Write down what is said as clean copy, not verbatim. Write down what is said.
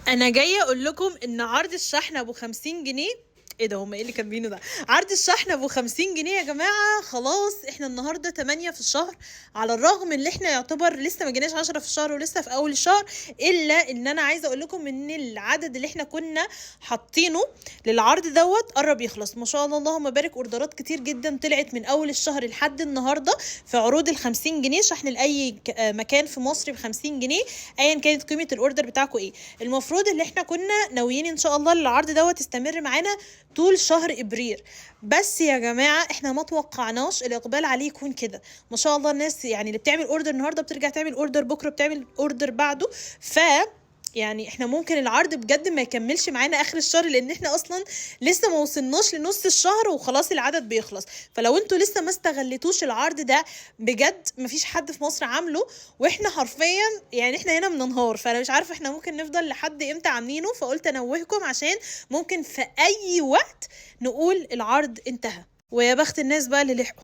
انا جايه اقول لكم ان عرض الشحن ابو 50 جنيه. ايه ده؟ هما ايه اللي كاتبينه ده؟ عرض الشحن ابو 50 جنيه يا جماعه. خلاص احنا النهارده 8 في الشهر، على الرغم ان احنا يعتبر لسه ما جيناش 10 في الشهر ولسه في اول الشهر، الا ان انا عايزه اقول لكم ان العدد اللي احنا كنا حاطينه للعرض دوت قرب يخلص. ما شاء الله اللهم بارك، اوردرات كتير جدا طلعت من اول الشهر لحد النهارده في عروض ال 50 جنيه شحن لاي مكان في مصر ب 50 جنيه، ايا كانت قيمه الاوردر بتاعكم ايه. المفروض اللي احنا كنا ناويين ان شاء الله العرض دوت يستمر معانا طول شهر ابريل، بس يا جماعه احنا ما توقعناش الاقبال عليه يكون كده. ما شاء الله الناس يعني اللي بتعمل اوردر النهارده بترجع تعمل اوردر بكره، بتعمل اوردر بعده. ف يعني احنا ممكن العرض بجد ما يكملش معانا اخر الشهر، لان احنا اصلا لسه ما وصلناش لنص الشهر وخلاص العدد بيخلص. فلو انتوا لسه ما استغلتوش العرض ده، بجد مفيش حد في مصر عامله، واحنا حرفيا يعني احنا هنا بننهار. فانا مش عارفه احنا ممكن نفضل لحد امتى عاملينه، فقلت انوهكم عشان ممكن في اي وقت نقول العرض انتهى. ويا بخت الناس بقى اللي لحقوا.